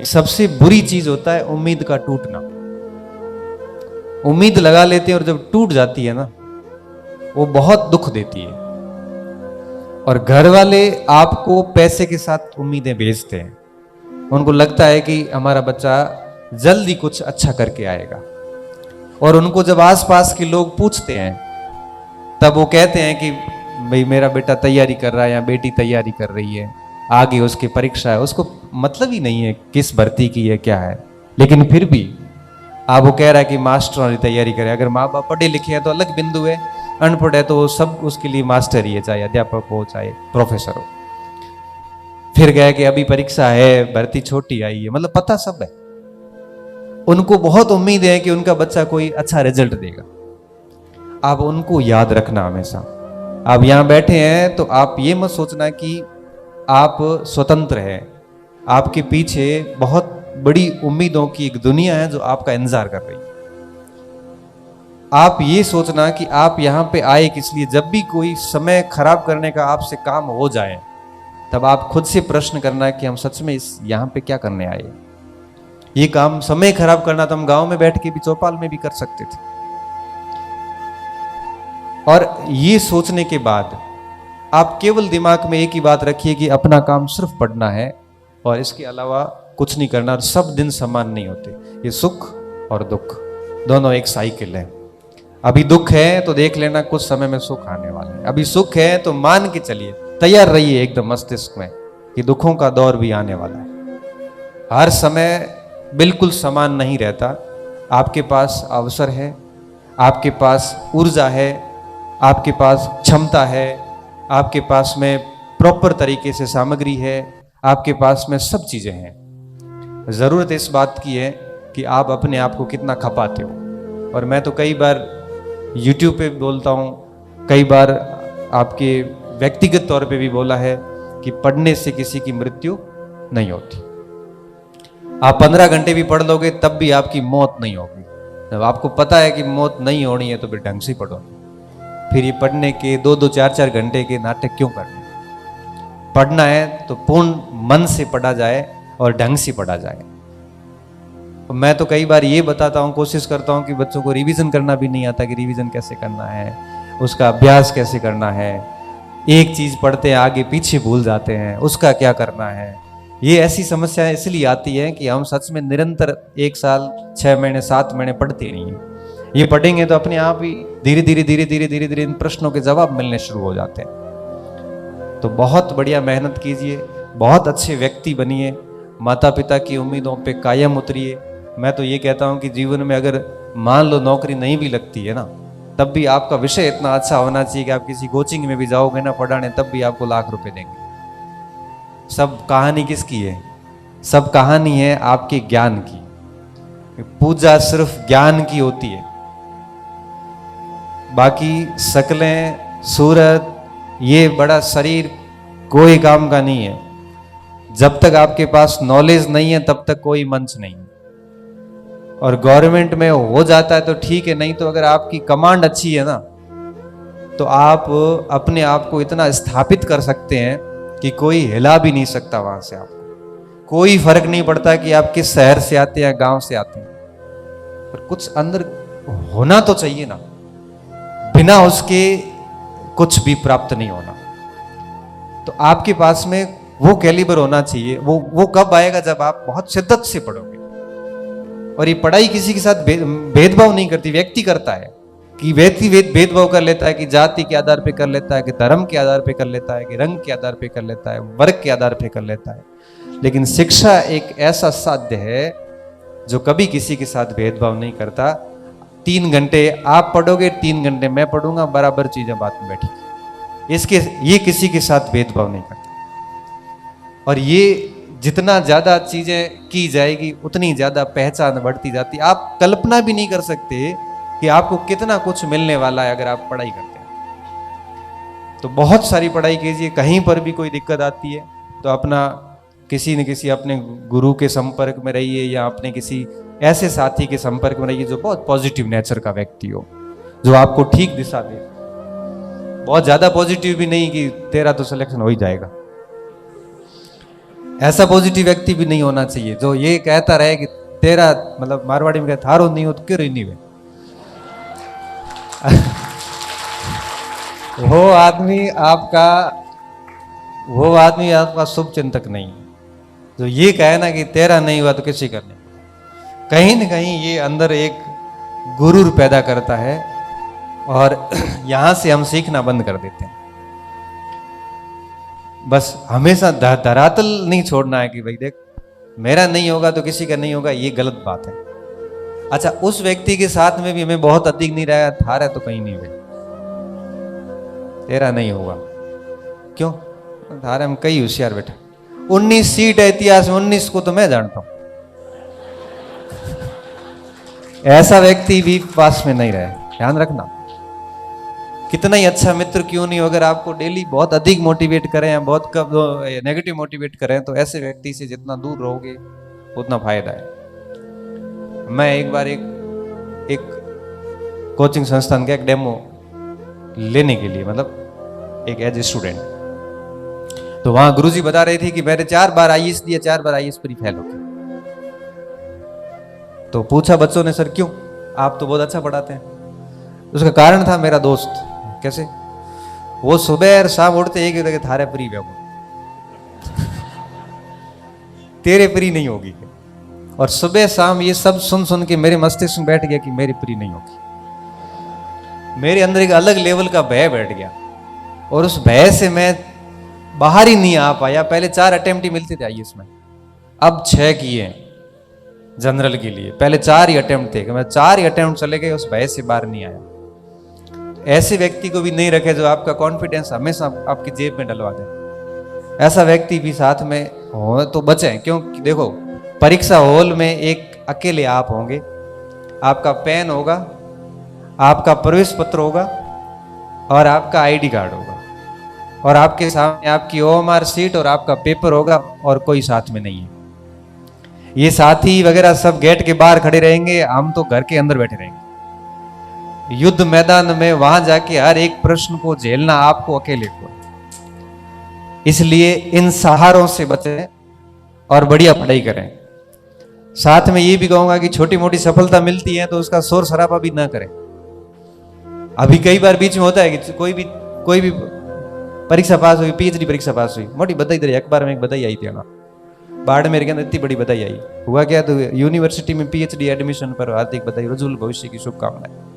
सबसे बुरी चीज होता है उम्मीद का टूटना। उम्मीद लगा लेते हैं और जब टूट जाती है ना, वो बहुत दुख देती है। और घर वाले आपको पैसे के साथ उम्मीदें बेचते हैं। उनको लगता है कि हमारा बच्चा जल्दी कुछ अच्छा करके आएगा। और उनको जब आसपास के लोग पूछते हैं तब वो कहते हैं कि भाई मेरा बेटा तैयारी कर रहा है या बेटी तैयारी कर रही है, आगे उसकी परीक्षा है, उसको मतलब ही नहीं है किस भर्ती की है क्या है, लेकिन फिर भी आप वो कह रहा है कि मास्टर वाली तैयारी करे। अगर माँ बाप पढ़े लिखे हैं तो अलग बिंदु है, अनपढ़ है तो वो सब उसके लिए मास्टर ही है, चाहे अध्यापक हो चाहे प्रोफेसर हो। फिर गए कि अभी परीक्षा है, भर्ती छोटी आई है, मतलब पता सब है। उनको बहुत उम्मीद है कि उनका बच्चा कोई अच्छा रिजल्ट देगा। आप उनको याद रखना हमेशा। आप यहां बैठे हैं तो आप ये मत सोचना कि आप स्वतंत्र हैं। आपके पीछे बहुत बड़ी उम्मीदों की एक दुनिया है जो आपका इंतजार कर रही है। आप ये सोचना कि आप यहां पे आए किस लिए। जब भी कोई समय खराब करने का आपसे काम हो जाए तब आप खुद से प्रश्न करना कि हम सच में इस यहां पे क्या करने आए। ये काम समय खराब करना तो हम गांव में बैठ के भी चौपाल में भी कर सकते थे। और ये सोचने के बाद आप केवल दिमाग में एक ही बात रखिए कि अपना काम सिर्फ पढ़ना है और इसके अलावा कुछ नहीं करना। और सब दिन समान नहीं होते, ये सुख और दुख दोनों एक साइकिल है। अभी दुख है तो देख लेना कुछ समय में सुख आने वाला है। अभी सुख है तो मान के चलिए, तैयार रहिए एकदम मस्तिष्क में कि दुखों का दौर भी आने वाला है। हर समय बिल्कुल समान नहीं रहता। आपके पास अवसर है, आपके पास ऊर्जा है, आपके पास क्षमता है, आपके पास में प्रॉपर तरीके से सामग्री है, आपके पास में सब चीजें हैं। जरूरत इस बात की है कि आप अपने आप को कितना खपाते हो। और मैं तो कई बार YouTube पे बोलता हूँ, कई बार आपके व्यक्तिगत तौर पे भी बोला है कि पढ़ने से किसी की मृत्यु नहीं होती। आप 15 घंटे भी पढ़ लोगे तब भी आपकी मौत नहीं होगी। जब आपको पता है कि मौत नहीं होनी है तो फिर ढंग से पढ़ो। फिर ये पढ़ने के 2-2 4-4 घंटे के नाटक क्यों करने। पढ़ना है तो पूर्ण मन से पढ़ा जाए और ढंग से पढ़ा जाए। मैं तो कई बार ये बताता हूँ, कोशिश करता हूँ कि बच्चों को रिवीजन करना भी नहीं आता कि रिवीजन कैसे करना है, उसका अभ्यास कैसे करना है। एक चीज पढ़ते हैं आगे पीछे भूल जाते हैं, उसका क्या करना है। ये ऐसी समस्याएं इसलिए आती है कि हम सच में निरंतर 1 साल 6 महीने 7 महीने पढ़ते नहीं हैं। ये पढ़ेंगे तो अपने आप ही धीरे धीरे इन प्रश्नों के जवाब मिलने शुरू हो जाते हैं। तो बहुत बढ़िया मेहनत कीजिए, बहुत अच्छे व्यक्ति बनिए, माता पिता की उम्मीदों पे कायम उतरिए। मैं तो ये कहता हूँ कि जीवन में अगर मान लो नौकरी नहीं भी लगती है ना, तब भी आपका विषय इतना अच्छा होना चाहिए कि आप किसी कोचिंग में भी जाओगे ना पढ़ाने, तब भी आपको लाख रुपए देंगे। सब कहानी किसकी है? सब कहानी है आपके ज्ञान की। पूजा सिर्फ ज्ञान की होती है, बाकी शक्लें सूरत ये बड़ा शरीर कोई काम का नहीं है। जब तक आपके पास नॉलेज नहीं है तब तक कोई मंच नहीं। और गवर्नमेंट में हो जाता है तो ठीक है, नहीं तो अगर आपकी कमांड अच्छी है ना तो आप अपने आप को इतना स्थापित कर सकते हैं कि कोई हिला भी नहीं सकता वहां से। आपको कोई फर्क नहीं पड़ता कि आप किस शहर से आते हैं गांव से आते हैं, पर कुछ अंदर होना तो चाहिए ना, बिना उसके कुछ भी प्राप्त नहीं होना। तो आपके पास में वो कैलिबर होना चाहिए। वो कब आएगा? जब आप बहुत शिद्दत से पढ़ोगे। और ये पढ़ाई किसी के साथ भेदभाव नहीं करती, व्यक्ति करता है कि व्यक्ति भेदभाव कर लेता है कि जाति के आधार पे कर लेता है, कि धर्म के आधार पे कर लेता है, कि रंग के आधार पे कर लेता है, वर्ग के आधार पे कर लेता है। लेकिन शिक्षा एक ऐसा साध्य है जो कभी किसी के साथ भेदभाव नहीं करता। 3 घंटे आप पढ़ोगे, 3 घंटे मैं पढ़ूंगा, बराबर चीजें बात में बैठेगी। ये किसी के साथ भेदभाव नहीं करता। और ये जितना ज्यादा चीजें की जाएगी उतनी ज्यादा पहचान बढ़ती जाती। आप कल्पना भी नहीं कर सकते कि आपको कितना कुछ मिलने वाला है अगर आप पढ़ाई करते हैं। तो बहुत सारी पढ़ाई कीजिए। कहीं पर भी कोई दिक्कत आती है तो अपना किसी न किसी अपने गुरु के संपर्क में रहिए या अपने किसी ऐसे साथी के संपर्क में रहिए जो बहुत पॉजिटिव नेचर का व्यक्ति हो, जो आपको ठीक दिशा दे। बहुत ज्यादा पॉजिटिव भी नहीं कि तेरा तो सिलेक्शन हो ही जाएगा, ऐसा पॉजिटिव व्यक्ति भी नहीं होना चाहिए जो ये कहता रहे कि तेरा, मतलब मारवाड़ी में कहते थारो नहीं हो तो क्यों नहीं हुए। वो आदमी आपका शुभ चिंतक नहीं है। जो ये कहे ना कि तेरा नहीं हुआ तो किसी का नहीं, कहीं ना कहीं ये अंदर एक गुरूर पैदा करता है और यहां से हम सीखना बंद कर देते हैं। बस हमेशा धरातल नहीं छोड़ना है कि भाई देख मेरा नहीं होगा तो किसी का नहीं होगा, ये गलत बात है। अच्छा, उस व्यक्ति के साथ में भी हमें बहुत अधिक नहीं रहा, थारा तो कहीं नहीं हुए, तेरा नहीं होगा क्यों, थारे में कई होशियार बेटा, 19 सीट है इतिहास में, 19 को तो मैं जानता हूं। ऐसा व्यक्ति भी पास में नहीं रहे, ध्यान रखना। कितना ही अच्छा मित्र क्यों नहीं हो, अगर आपको डेली बहुत अधिक मोटिवेट करें या बहुत कब नेगेटिव मोटिवेट करें, तो ऐसे व्यक्ति से जितना दूर रहोगे उतना फायदा है। मैं एक बार एक कोचिंग संस्थान का एक डेमो लेने के लिए, मतलब एक एज ए स्टूडेंट, तो वहां गुरुजी बता रहे थे कि मैंने 4 बार आईएएस दिया, 4 बार आईएएस पर फेल हो गया। तो पूछा बच्चों ने, सर क्यों, आप तो बहुत अच्छा पढ़ाते हैं। उसका कारण था मेरा दोस्त। कैसे? वो सुबह और शाम उठते एक ही थारे प्री वे तेरे प्री नहीं होगी, और सुबह शाम ये सब सुन सुन के मेरे मस्तिष्क में बैठ गया कि मेरी प्री नहीं होगी। मेरे अंदर एक अलग लेवल का भय बैठ गया, और उस भय से मैं बाहर ही नहीं आ पाया। पहले 4 अटेम्प्ट ही मिलते थे आईएएस में, अब 6 किए हैं जनरल के लिए। पहले 4 ही अटेम्प्ट थे, मैं 4 ही अटेम्प्ट चले गए, उस भय से बाहर नहीं आया। ऐसे व्यक्ति को भी नहीं रखे जो आपका कॉन्फिडेंस हमेशा आपकी जेब में डलवा दे। ऐसा व्यक्ति भी साथ में हो तो बचें, क्योंकि देखो परीक्षा हॉल में एक अकेले आप होंगे, आपका पेन होगा, आपका प्रवेश पत्र होगा और आपका आईडी कार्ड होगा, और आपके सामने आपकी ओएमआर सीट और आपका पेपर होगा, और कोई साथ में नहीं है। ये साथी वगैरह सब गेट के बाहर खड़े रहेंगे, हम तो घर के अंदर बैठे रहेंगे। युद्ध मैदान में वहां जाके हर एक प्रश्न को झेलना आपको अकेले को। इसलिए इन सहारों से बचें और बढ़िया पढ़ाई करें। साथ में ये भी कहूंगा कि छोटी मोटी सफलता मिलती है तो उसका शोर शराबा भी ना करें। अभी कई बार बीच में होता है कि कोई भी परीक्षा पास हुई, पीएचडी परीक्षा पास हुई, मोटी बधाई दे, अखबार में एक बधाई आई थी ना, बाड़मेर के अंदर इतनी बड़ी बधाई आई। हुआ क्या, तो यूनिवर्सिटी में पीएचडी एडमिशन पर हार्दिक बधाई, उज्जवल भविष्य की शुभकामनाएं।